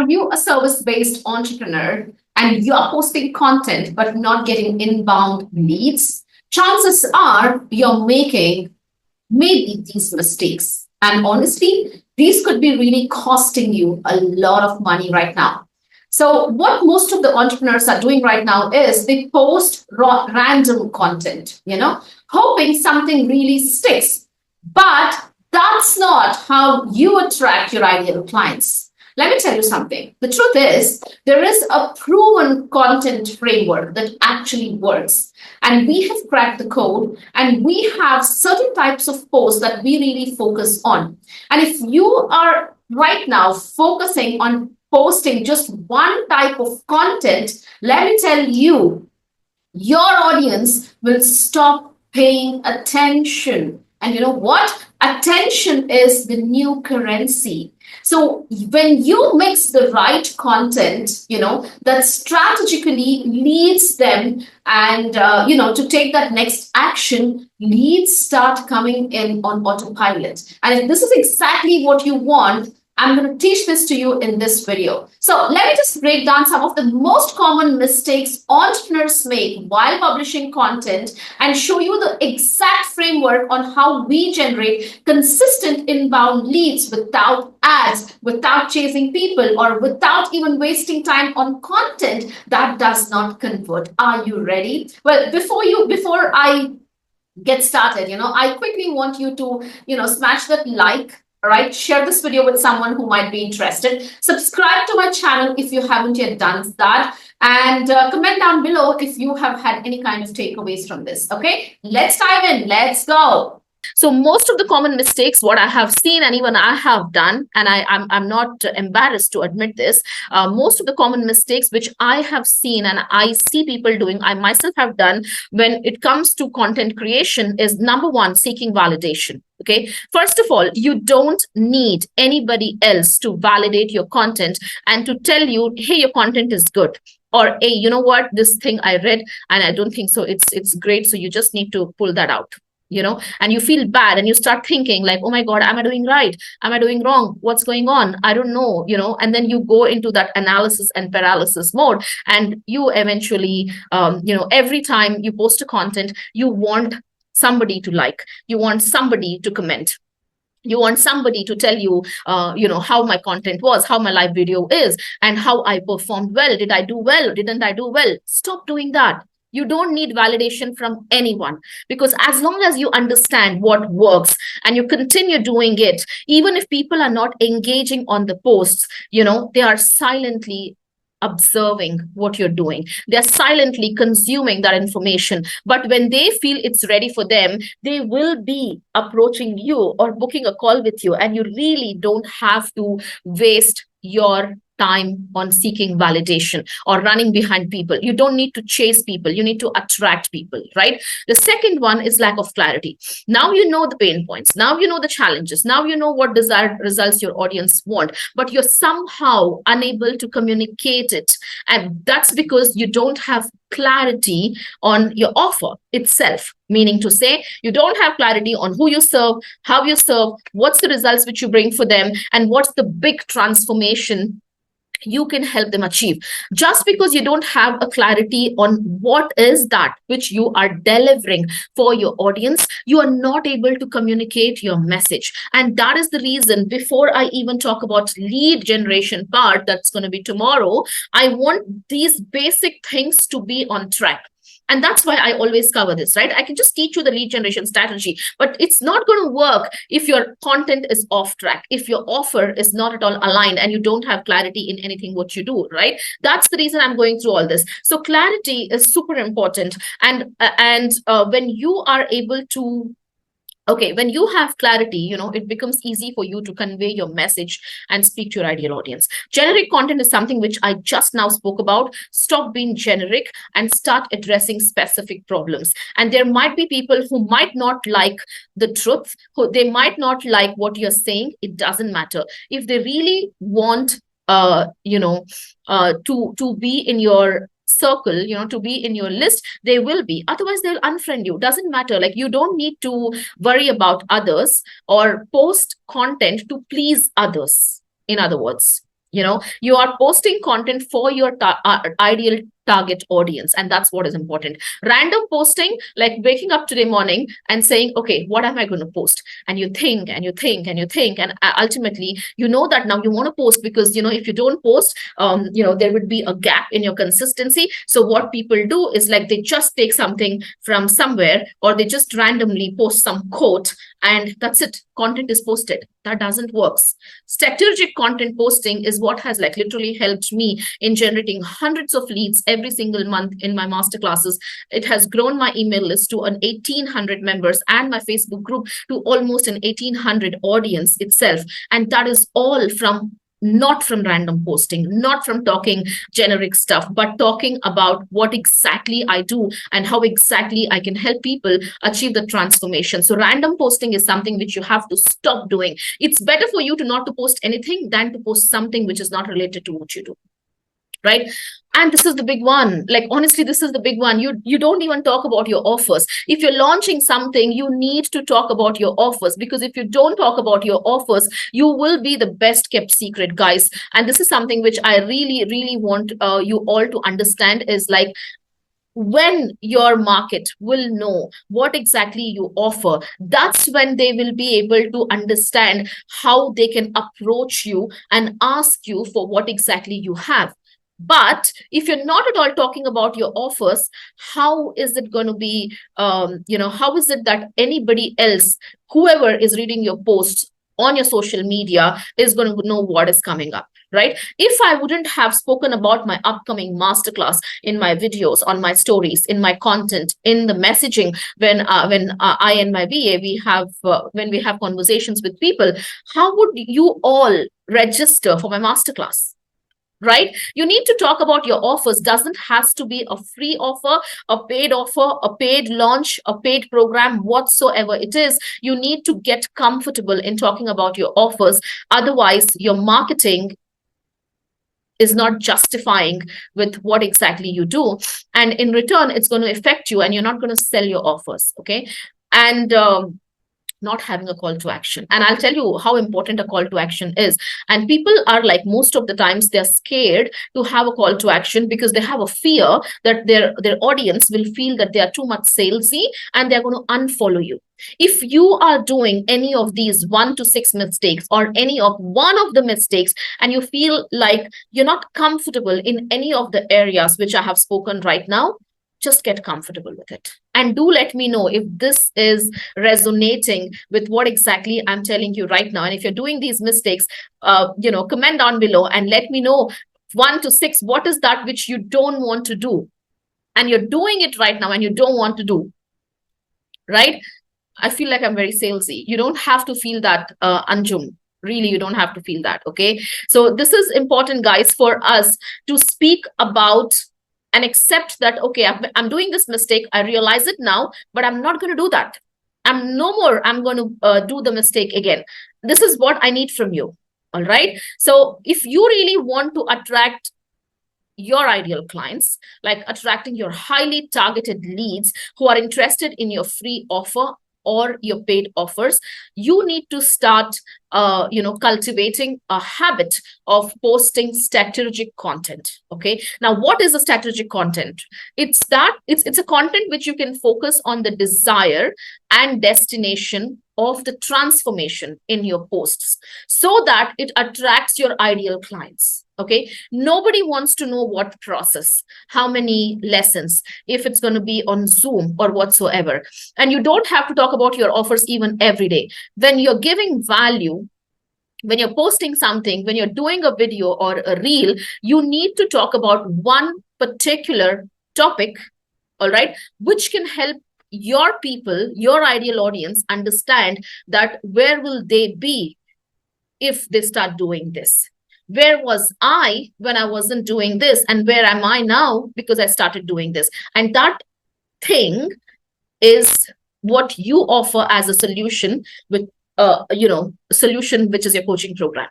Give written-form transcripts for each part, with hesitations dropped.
are you a service-based entrepreneur and you are posting content but not getting inbound leads? Chances are you're making maybe these mistakes. And honestly, these could be really costing you a lot of money right now. So, what most of the entrepreneurs are doing right now is they post random content, hoping something really sticks. But that's not how you attract your ideal clients. Let me tell you something. The truth is, there is a proven content framework that actually works. And we have cracked the code, and we have certain types of posts that we really focus on. And if you are right now focusing on posting just one type of content, let me tell you, your audience will stop paying attention. And you know what? Attention is the new currency. So when you mix the right content, that strategically leads them and, to take that next action, leads start coming in on autopilot. And if this is exactly what you want, I'm going to teach this to you in this video. So let me just break down some of the most common mistakes entrepreneurs make while publishing content and show you the exact framework on how we generate consistent inbound leads without ads, without chasing people, or without even wasting time on content that does not convert. Are you ready? Well, before I get started, I quickly want you to, smash that like. All right, share this video with someone who might be interested. Subscribe to my channel if you haven't yet done that. And comment down below if you have had any kind of takeaways from this. Okay, let's dive in. Let's go. So most of the common mistakes, what I have seen and even I have done, and I'm not embarrassed to admit this, most of the common mistakes which I have seen and I see people doing, I myself have done when it comes to content creation is number one, seeking validation. Okay, first of all, you don't need anybody else to validate your content and to tell you, hey, your content is good. Or, hey, you know what, this thing I read and I don't think so, it's great. So you just need to pull that out. And you feel bad and you start thinking like, oh my God, am I doing right? Am I doing wrong? What's going on? I don't know, and then you go into that analysis and paralysis mode. And you eventually, every time you post a content, you want somebody to like, you want somebody to comment. You want somebody to tell you, how my content was, how my live video is, and how I performed well. Did I do well? Didn't I do well? Stop doing that. You don't need validation from anyone, because as long as you understand what works and you continue doing it, even if people are not engaging on the posts, they are silently observing what you're doing. They're silently consuming that information. But when they feel it's ready for them, they will be approaching you or booking a call with you. And you really don't have to waste your time on seeking validation or running behind people. You don't need to chase people. You need to attract people, right? The second one is lack of clarity. Now you know the pain points. Now you know the challenges. Now you know what desired results your audience want, but you're somehow unable to communicate it. And that's because you don't have clarity on your offer itself. Meaning to say, you don't have clarity on who you serve, how you serve, what's the results which you bring for them, and what's the big transformation you can help them achieve. Just because you don't have a clarity on what is that which you are delivering for your audience, you are not able to communicate your message. And that is the reason, before I even talk about lead generation part, that's going to be tomorrow, I want these basic things to be on track. And that's why I always cover this, right? I can just teach you the lead generation strategy, but it's not going to work if your content is off track, if your offer is not at all aligned and you don't have clarity in anything what you do, right? That's the reason I'm going through all this. So clarity is super important. And when you are able to when you have clarity, it becomes easy for you to convey your message and speak to your ideal audience. Generic content is something which I just now spoke about. Stop being generic and start addressing specific problems. And there might be people who might not like the truth, they might not like what you're saying. It doesn't matter. If they really want, to be in your circle, to be in your list, they will be. Otherwise, they'll unfriend you. Doesn't matter. Like, you don't need to worry about others or post content to please others. In other words, You are posting content for your ideal target audience, and that's what is important. Random posting, like waking up today morning and saying, okay, what am I going to post? And you think and you think and you think, and ultimately that now you want to post, because if you don't post, there would be a gap in your consistency. So what people do is, like, they just take something from somewhere, or they just randomly post some quote, and that's it, content is posted. That doesn't work. Strategic content posting is what has, like, literally helped me in generating hundreds of leads every single month in my masterclasses. It has grown my email list to an 1,800 members, and my Facebook group to almost an 1,800 audience itself. And that is all not from random posting, not from talking generic stuff, but talking about what exactly I do and how exactly I can help people achieve the transformation. So random posting is something which you have to stop doing. It's better for you to not to post anything than to post something which is not related to what you do. Right? And this is the big one. Like, honestly, this is the big one. You don't even talk about your offers. If you're launching something, you need to talk about your offers, because if you don't talk about your offers, you will be the best kept secret, guys. And this is something which I really, really want you all to understand, is like, when your market will know what exactly you offer, that's when they will be able to understand how they can approach you and ask you for what exactly you have. But if you're not at all talking about your offers, how is it going to be, how is it that anybody else, whoever is reading your posts on your social media, is going to know what is coming up? Right? If I wouldn't have spoken about my upcoming masterclass in my videos, on my stories, in my content, in the messaging, when I and my VA, when we have conversations with people, how would you all register for my masterclass? Right? You need to talk about your offers. Doesn't has to be a free offer, a paid launch, a paid program, whatsoever it is. You need to get comfortable in talking about your offers. Otherwise, your marketing is not justifying with what exactly you do. And in return, it's going to affect you, and you're not going to sell your offers. Okay. And not having a call to action. And I'll tell you how important a call to action is. And people are like, most of the times they're scared to have a call to action, because they have a fear that their audience will feel that they are too much salesy and they're going to unfollow you. If you are doing any of these 1 to 6 mistakes, or any of one of the mistakes, and you feel like you're not comfortable in any of the areas which I have spoken right now, just get comfortable with it. And do let me know if this is resonating with what exactly I'm telling you right now. And if you're doing these mistakes, comment down below and let me know 1 to 6, what is that which you don't want to do? And you're doing it right now and you don't want to do, right? I feel like I'm very salesy. You don't have to feel that, Anjum. Really, you don't have to feel that, okay? So this is important, guys, for us to speak about and accept that, okay, I'm doing this mistake. I realize it now, but I'm not going to do that. I'm going to do the mistake again. This is what I need from you. All right. So if you really want to attract your ideal clients, like attracting your highly targeted leads who are interested in your free offer or your paid offers, you need to start cultivating a habit of posting strategic content. Okay. Now, what is a strategic content? It's a content which you can focus on the desire and destination of the transformation in your posts, so that it attracts your ideal clients. Okay. Nobody wants to know what process, how many lessons, if it's going to be on Zoom or whatsoever. And you don't have to talk about your offers even every day. When you're giving value, when you're posting something, when you're doing a video or a reel, you need to talk about one particular topic, all right, which can help your people, your ideal audience, understand that where will they be if they start doing this? Where was I when I wasn't doing this? And where am I now because I started doing this? And that thing is what you offer as a solution with solution, which is your coaching program,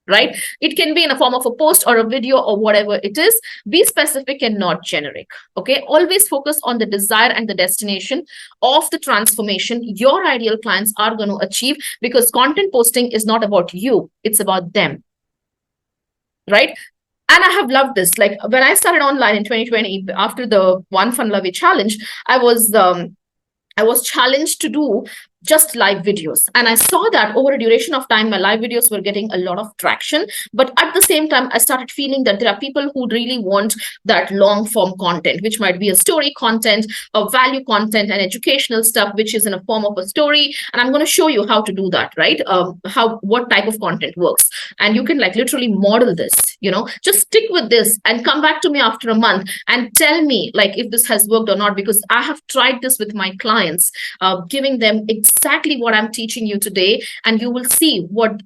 right? It can be in a form of a post or a video or whatever it is. Be specific and not generic. Okay. Always focus on the desire and the destination of the transformation your ideal clients are going to achieve, because content posting is not about you. It's about them. right? And I have loved this. Like when I started online in 2020, after the One Fun Lovey challenge, I was I was challenged to do just live videos. And I saw that over a duration of time, my live videos were getting a lot of traction. But at the same time, I started feeling that there are people who really want that long form content, which might be a story content, a value content, and educational stuff, which is in a form of a story. And I'm going to show you how to do that, right? What type of content works. And you can like literally model this, just stick with this and come back to me after a month and tell me like if this has worked or not, because I have tried this with my clients, giving them exactly what I'm teaching you today, and you will see what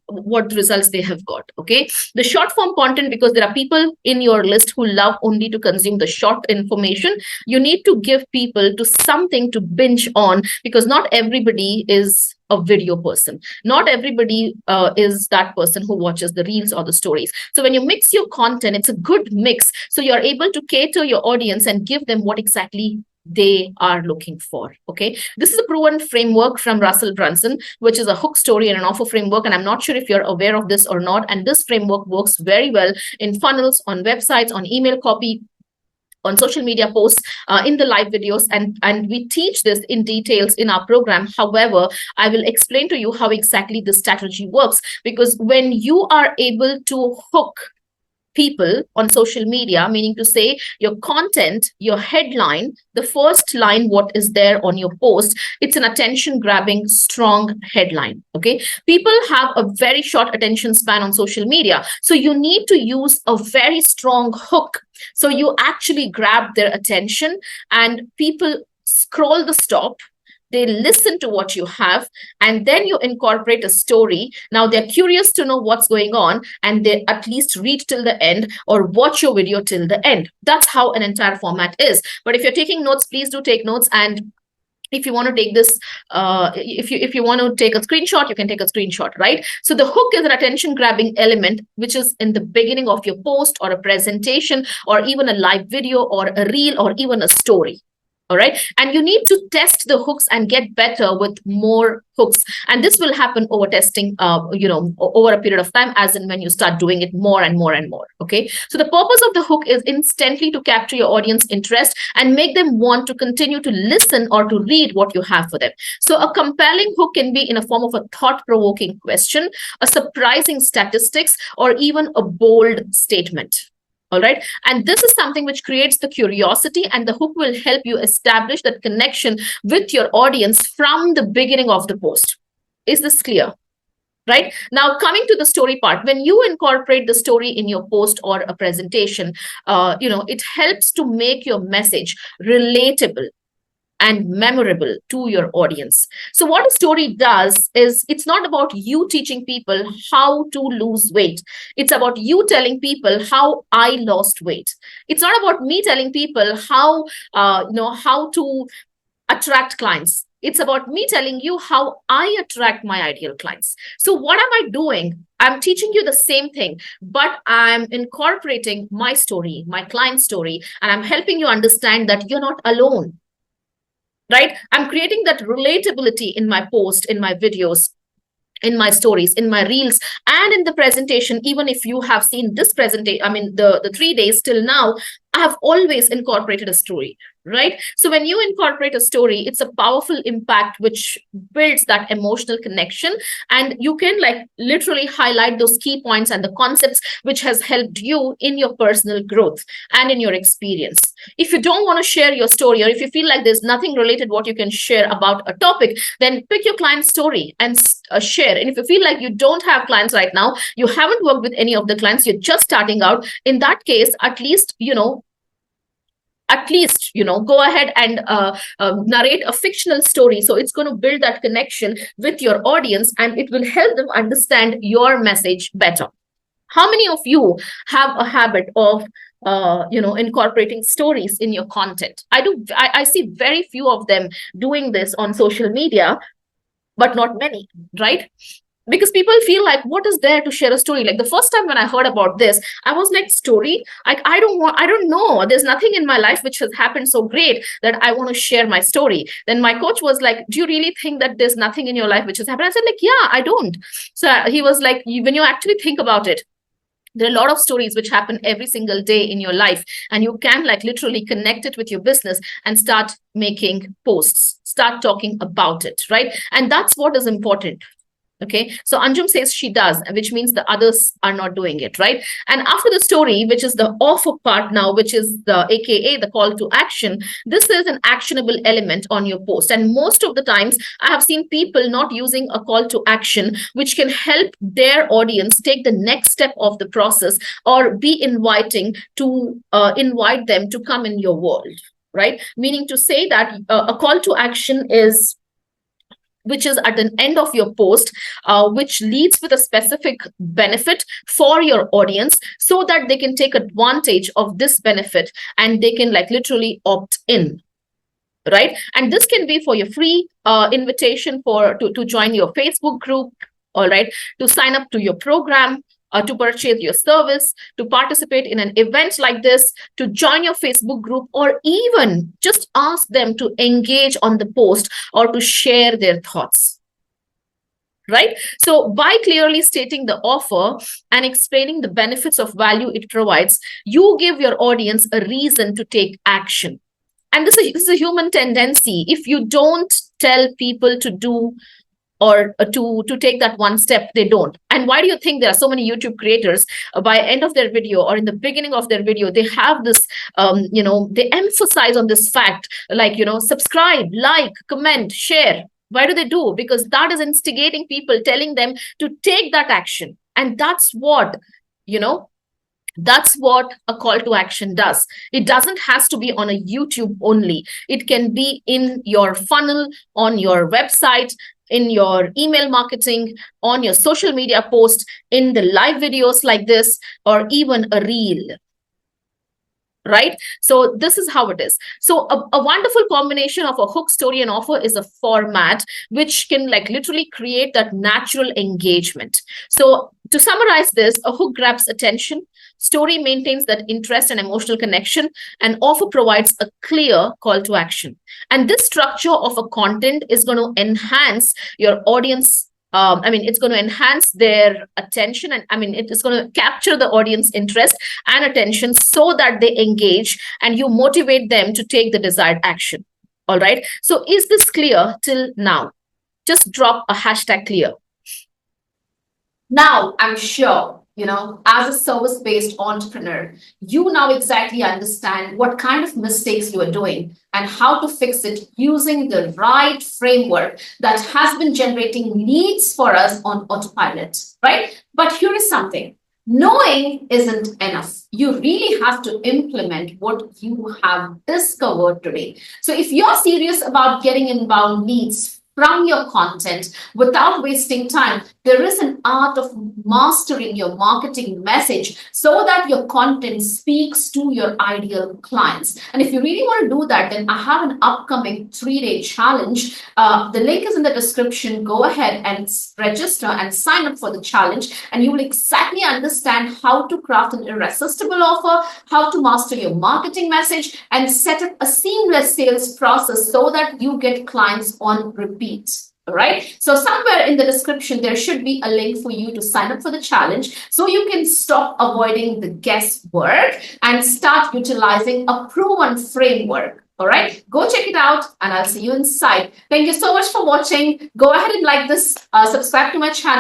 results they have got. Okay, the short form content, because there are people in your list who love only to consume the short information. You need to give people to something to binge on, because not everybody is a video person. Not everybody is that person who watches the reels or the stories. So when you mix your content, it's a good mix. So you're able to cater your audience and give them what exactly they are looking for. Okay, this is a proven framework from Russell Brunson, which is a hook, story, and an offer framework. And I'm not sure if you're aware of this or not. And this framework works very well in funnels, on websites, on email copy, on social media posts, in the live videos, and we teach this in details in our program. However, I will explain to you how exactly this strategy works, because when you are able to hook people on social media, meaning to say your content, your headline, the first line, what is there on your post, it's an attention grabbing, strong headline. Okay. People have a very short attention span on social media. So you need to use a very strong hook. So you actually grab their attention and people scroll the stop, they listen to what you have, and then you incorporate a story. Now they're curious to know what's going on, and they at least read till the end or watch your video till the end. That's how an entire format is. But if you're taking notes, please do take notes. And if you want to take this, if you want to take a screenshot, you can take a screenshot, right? So the hook is an attention grabbing element, which is in the beginning of your post or a presentation or even a live video or a reel or even a story. All right. And you need to test the hooks and get better with more hooks. And this will happen over testing, over a period of time, as in when you start doing it more and more and more. Okay. So the purpose of the hook is instantly to capture your audience interest and make them want to continue to listen or to read what you have for them. So a compelling hook can be in a form of a thought-provoking question, a surprising statistics, or even a bold statement. All right. And this is something which creates the curiosity, and the hook will help you establish that connection with your audience from the beginning of the post. Is this clear? Right. Now, coming to the story part, when you incorporate the story in your post or a presentation, it helps to make your message relatable and memorable to your audience. So what a story does is, it's not about you teaching people how to lose weight. It's about you telling people how I lost weight. It's not about me telling people how to attract clients. It's about me telling you how I attract my ideal clients. So what am I doing? I'm teaching you the same thing, but I'm incorporating my story, my client story, and I'm helping you understand that you're not alone. Right? I'm creating that relatability in my post, in my videos, in my stories, in my reels, and in the presentation. Even if you have seen this presentation, the 3 days till now, I have always incorporated a story, right? So when you incorporate a story, it's a powerful impact which builds that emotional connection, and you can like literally highlight those key points and the concepts which has helped you in your personal growth and in your experience. If you don't want to share your story, or if you feel like there's nothing related what you can share about a topic, then pick your client's story and share. And if you feel like you don't have clients right now, you haven't worked with any of the clients, you're just starting out, in that case, at least go ahead and narrate a fictional story. So it's going to build that connection with your audience, and it will help them understand your message better. How many of you have a habit of incorporating stories in your content? I see very few of them doing this on social media, but not many, right? Because people feel like, what is there to share a story? Like the first time when I heard about this, I was like, story? Like, I don't know. There's nothing in my life which has happened so great that I want to share my story. Then my coach was like, do you really think that there's nothing in your life which has happened? I said, like, yeah, I don't. So he was like, when you actually think about it, There are a lot of stories which happen every single day in your life, and you can like literally connect it with your business and start making posts, start talking about it, right? And that's what is important. Okay, so Anjum says she does, which means the others are not doing it, right? And after the story, which is the offer part now, which is the AKA the call to action, this is an actionable element on your post. And most of the times, I have seen people not using a call to action, which can help their audience take the next step of the process or be inviting to invite them to come in your world, right? Meaning to say that a call to action is which is at the end of your post, which leads with a specific benefit for your audience so that they can take advantage of this benefit and they can like literally opt in. Right. And this can be for your free invitation to join your Facebook group. All right. To sign up to your program, to purchase your service, to participate in an event like this, to join your Facebook group, or even just ask them to engage on the post or to share their thoughts. Right? So by clearly stating the offer and explaining the benefits of value it provides, you give your audience a reason to take action. And this is a human tendency. If you don't tell people to do or to take that one step, they don't. And why do you think there are so many YouTube creators by end of their video or in the beginning of their video, they have this, they emphasize on this fact, like, subscribe, like, comment, share. Why do they do? Because that is instigating people, telling them to take that action. And that's what, that's what a call to action does. It doesn't has to be on a YouTube only. It can be in your funnel, on your website, in your email marketing, on your social media post, in the live videos like this, or even a reel. Right? So this is how it is. So a wonderful combination of a hook, story, and offer is a format which can like literally create that natural engagement. So to summarize this, a hook grabs attention, story maintains that interest and emotional connection, and offer provides a clear call to action. And this structure of a content is going to enhance your audience. It's going to enhance their attention, and it is going to capture the audience interest and attention so that they engage and you motivate them to take the desired action. All right. So is this clear till now? Just drop a hashtag clear. Now, I'm sure, as a service-based entrepreneur, you now exactly understand what kind of mistakes you are doing and how to fix it using the right framework that has been generating leads for us on autopilot, right? But here is something. Knowing isn't enough. You really have to implement what you have discovered today. So if you're serious about getting inbound leads from your content without wasting time, there is an art of mastering your marketing message so that your content speaks to your ideal clients. And if you really want to do that, then I have an upcoming 3-day challenge. The link is in the description. Go ahead and register and sign up for the challenge, and you will exactly understand how to craft an irresistible offer, how to master your marketing message, and set up a seamless sales process so that you get clients on repeat. All right. So somewhere in the description, there should be a link for you to sign up for the challenge so you can stop avoiding the guesswork and start utilizing a proven framework. All right. Go check it out and I'll see you inside. Thank you so much for watching. Go ahead and like this, subscribe to my channel.